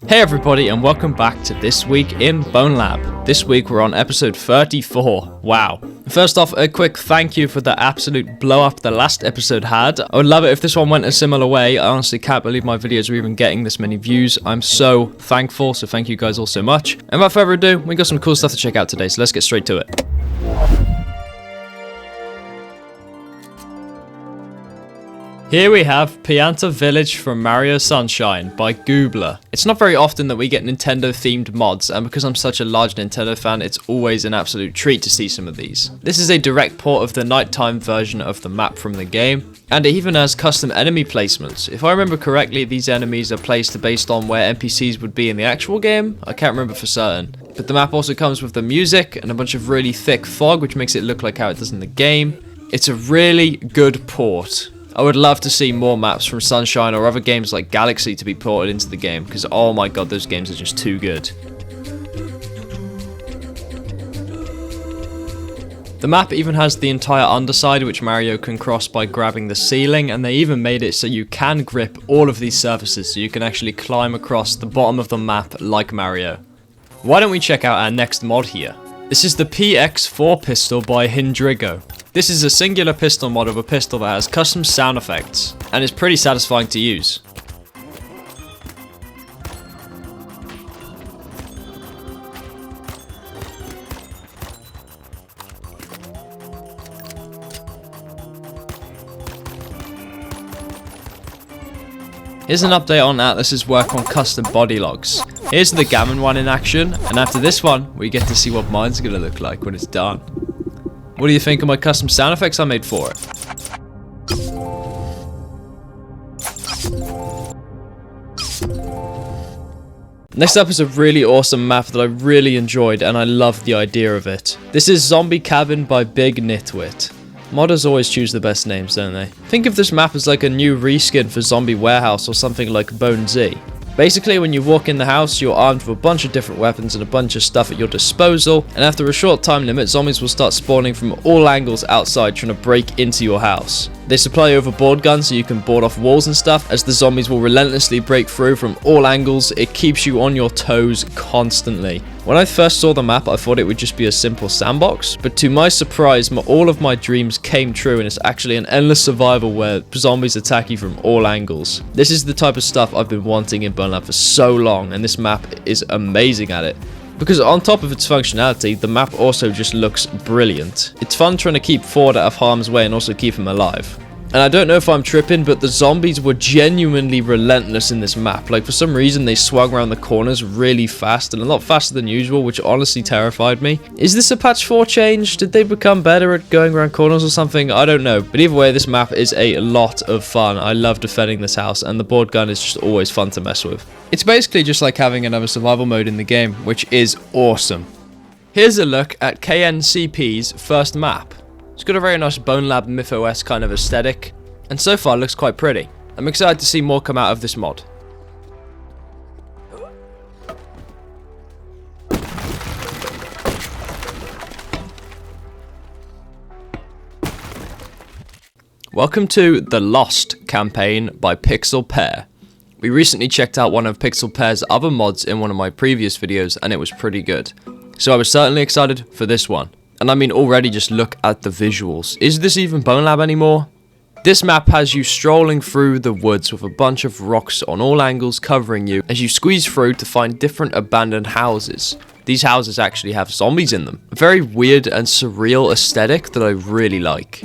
Hey everybody, and welcome back to This Week in Bonelab. This week we're on episode 34. Wow. First off, a quick thank you for the absolute blow up the last episode had. I would love it if this one went a similar way. I honestly can't believe my videos are even getting this many views. I'm so thankful, so thank you guys all so much. And without further ado, we got some cool stuff to check out today, so let's get straight to it. Here we have Pianta Village from Mario Sunshine by Goobler. It's not very often that we get Nintendo themed mods, and because I'm such a large Nintendo fan, it's always an absolute treat to see some of these. This is a direct port of the nighttime version of the map from the game, and it even has custom enemy placements. If I remember correctly, these enemies are placed based on where NPCs would be in the actual game. I can't remember for certain. But the map also comes with the music and a bunch of really thick fog, which makes it look like how it does in the game. It's a really good port. I would love to see more maps from Sunshine or other games like Galaxy to be ported into the game, because oh my god, those games are just too good. The map even has the entire underside, which Mario can cross by grabbing the ceiling, and they even made it so you can grip all of these surfaces, so you can actually climb across the bottom of the map like Mario. Why don't we check out our next mod here? This is the PX4 pistol by Hindrigo. This is a singular pistol mod of a pistol that has custom sound effects, and is pretty satisfying to use. Here's an update on Atlas's work on custom body logs. Here's the Gammon one in action, and after this one, we get to see what mine's gonna look like when it's done. What do you think of my custom sound effects I made for it? Next up is a really awesome map that I really enjoyed, and I love the idea of it. This is Zombie Cabin by Big Nitwit. Modders always choose the best names, don't they? Think of this map as like a new reskin for Zombie Warehouse or something like Bone Z. Basically, when you walk in the house, you're armed with a bunch of different weapons and a bunch of stuff at your disposal, and after a short time limit, zombies will start spawning from all angles outside trying to break into your house. They supply overboard guns so you can board off walls and stuff, as the zombies will relentlessly break through from all angles. It keeps you on your toes constantly. When I first saw the map, I thought it would just be a simple sandbox, but to my surprise, all of my dreams came true, and it's actually an endless survival where zombies attack you from all angles. This is the type of stuff I've been wanting in Bonelab for so long, and this map is amazing at it. Because on top of its functionality, the map also just looks brilliant. It's fun trying to keep Ford out of harm's way and also keep him alive. And I don't know if I'm tripping, but the zombies were genuinely relentless in this map. Like, for some reason, they swung around the corners really fast, and a lot faster than usual, which honestly terrified me. Is this a patch 4 change? Did they become better at going around corners or something? I don't know. But either way, this map is a lot of fun. I love defending this house, and the board gun is just always fun to mess with. It's basically just like having another survival mode in the game, which is awesome. Here's a look at KNCP's first map. It's got a very nice Bonelab MythOS kind of aesthetic, and so far looks quite pretty. I'm excited to see more come out of this mod. Welcome to The Lost campaign by Pixel Pear. We recently checked out one of Pixel Pear's other mods in one of my previous videos, and it was pretty good. So I was certainly excited for this one. And I mean, already just look at the visuals. Is this even Bonelab anymore? This map has you strolling through the woods with a bunch of rocks on all angles covering you as you squeeze through to find different abandoned houses. These houses actually have zombies in them. A very weird and surreal aesthetic that I really like.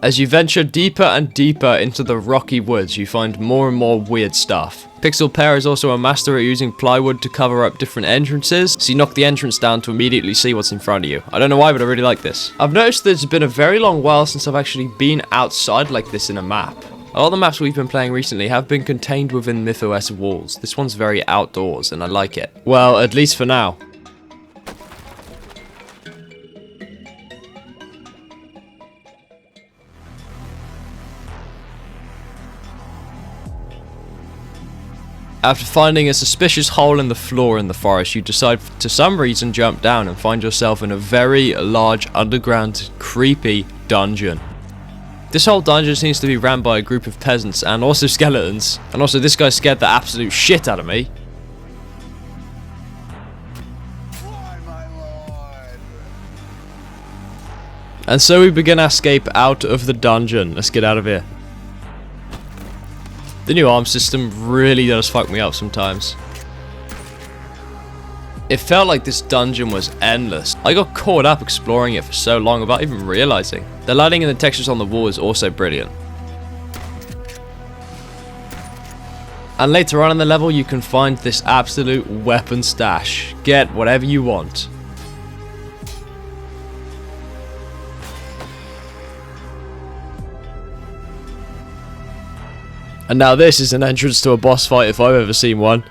As you venture deeper and deeper into the rocky woods, you find more and more weird stuff. Pixel Pear is also a master at using plywood to cover up different entrances, so you knock the entrance down to immediately see what's in front of you. I don't know why, but I really like this. I've noticed that it's been a very long while since I've actually been outside like this in a map. A lot of the maps we've been playing recently have been contained within MythOS walls. This one's very outdoors, and I like it. Well, at least for now. After finding a suspicious hole in the floor in the forest, you decide to some reason jump down and find yourself in a very large underground creepy dungeon. This whole dungeon seems to be ran by a group of peasants and also skeletons. And also this guy scared the absolute shit out of me. And so we begin our escape out of the dungeon. Let's get out of here. The new arm system really does fuck me up sometimes. It felt like this dungeon was endless. I got caught up exploring it for so long without even realizing. The lighting and the textures on the wall is also brilliant. And later on in the level you can find this absolute weapon stash. Get whatever you want. And now this is an entrance to a boss fight if I've ever seen one.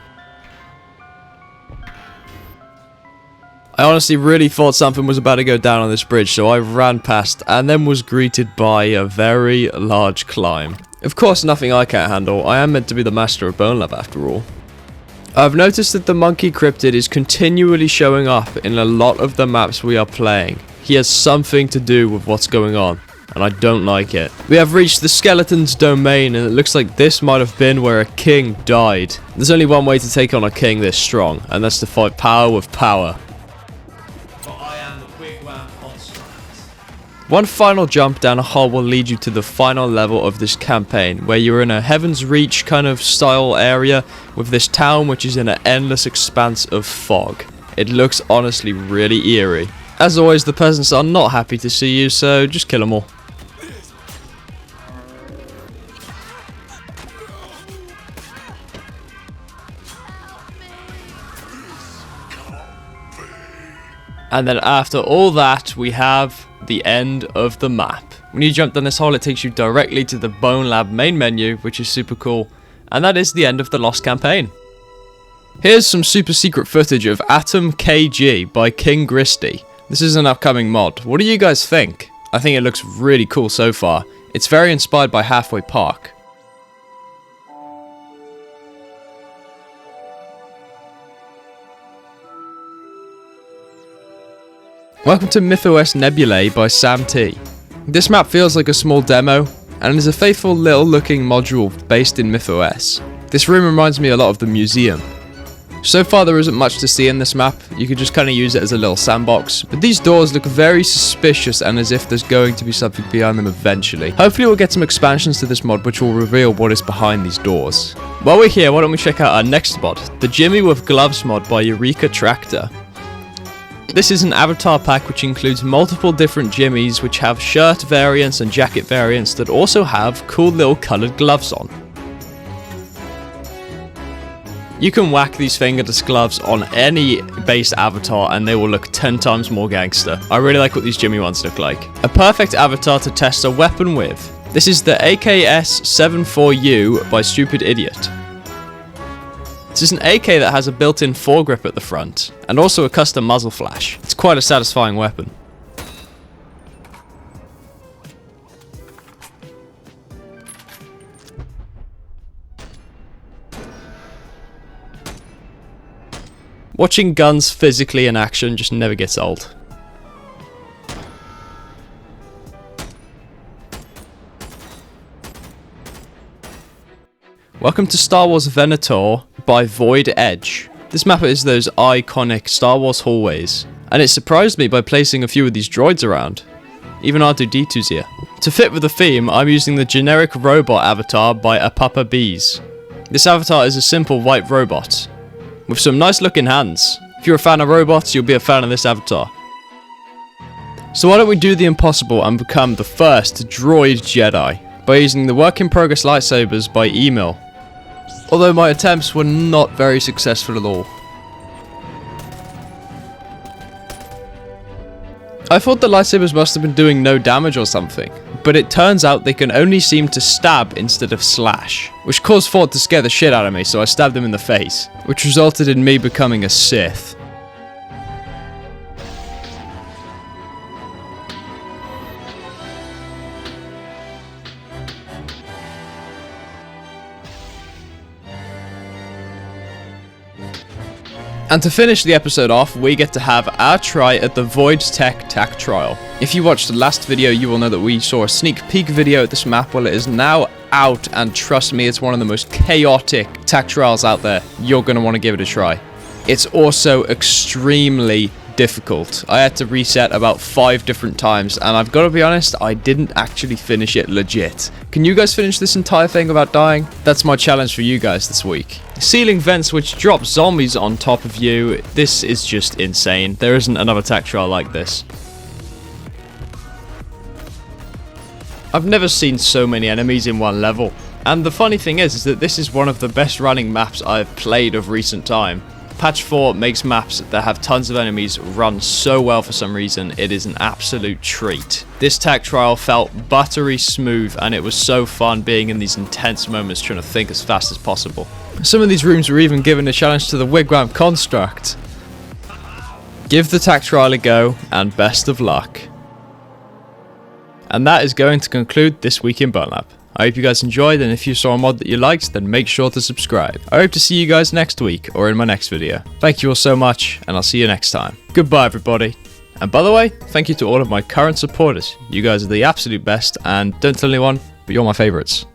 I honestly really thought something was about to go down on this bridge, so I ran past and then was greeted by a very large climb. Of course, nothing I can't handle. I am meant to be the master of Bonelab after all. I've noticed that the monkey cryptid is continually showing up in a lot of the maps we are playing. He has something to do with what's going on, and I don't like it. We have reached the skeleton's domain, and it looks like this might have been where a king died. There's only one way to take on a king this strong, and that's to fight power with power. One final jump down a hole will lead you to the final level of this campaign, where you're in a Heaven's Reach kind of style area with this town which is in an endless expanse of fog. It looks honestly really eerie. As always, the peasants are not happy to see you, so just kill them all. And then after all that, we have the end of the map. When you jump down this hole, it takes you directly to the Bonelab main menu, which is super cool. And that is the end of the Lost campaign. Here's some super secret footage of Atom KG by King Gristy. This is an upcoming mod. What do you guys think? I think it looks really cool so far. It's very inspired by Halfway Park. Welcome to MythOS Nebulae by Sam T. This map feels like a small demo, and is a faithful little looking module based in MythOS. This room reminds me a lot of the museum. So far there isn't much to see in this map, you could just kind of use it as a little sandbox, but these doors look very suspicious and as if there's going to be something behind them eventually. Hopefully we'll get some expansions to this mod which will reveal what is behind these doors. While we're here, why don't we check out our next mod, the Jimmy with Gloves mod by Eureka Tractor. This is an avatar pack which includes multiple different Jimmies which have shirt variants and jacket variants that also have cool little coloured gloves on. You can whack these fingerless gloves on any base avatar and they will look 10 times more gangster. I really like what these Jimmy ones look like. A perfect avatar to test a weapon with. This is the AKS-74U by Stupid Idiot. This is an AK that has a built-in foregrip at the front, and also a custom muzzle flash. It's quite a satisfying weapon. Watching guns physically in action just never gets old. Welcome to StarWars Venator by Void Edge. This map is those iconic Star Wars hallways, and it surprised me by placing a few of these droids around. Even R2-D2's here. To fit with the theme, I'm using the generic robot avatar by Apapa Bees. This avatar is a simple white robot, with some nice looking hands. If you're a fan of robots, you'll be a fan of this avatar. So why don't we do the impossible and become the first droid Jedi, by using the work in progress lightsabers by Emil. Although my attempts were not very successful at all. I thought the lightsabers must have been doing no damage or something, but it turns out they can only seem to stab instead of slash, which caused Ford to scare the shit out of me, so I stabbed him in the face, which resulted in me becoming a Sith. And to finish the episode off, we get to have our try at the Voidtech TacTrial. If you watched the last video, you will know that we saw a sneak peek video at this map. Well, it is now out, and trust me, it's one of the most chaotic TacTrials out there. You're going to want to give it a try. It's also extremely difficult. I had to reset about 5 different times, and I've got to be honest, I didn't actually finish it legit. Can you guys finish this entire thing without dying? That's my challenge for you guys this week. Ceiling vents which drop zombies on top of you. This is just insane. There isn't another TacTrial like this. I've never seen so many enemies in one level. And the funny thing is that this is one of the best running maps I've played of recent time. Patch 4 makes maps that have tons of enemies run so well for some reason. It is an absolute treat. This TacTrial felt buttery smooth, and it was so fun being in these intense moments trying to think as fast as possible. Some of these rooms were even given a challenge to the Wigwam construct. Give the TacTrial a go, and best of luck. And that is going to conclude this week in Bonelab. I hope you guys enjoyed, and if you saw a mod that you liked, then make sure to subscribe. I hope to see you guys next week, or in my next video. Thank you all so much, and I'll see you next time. Goodbye, everybody. And by the way, thank you to all of my current supporters. You guys are the absolute best, and don't tell anyone, but you're my favorites.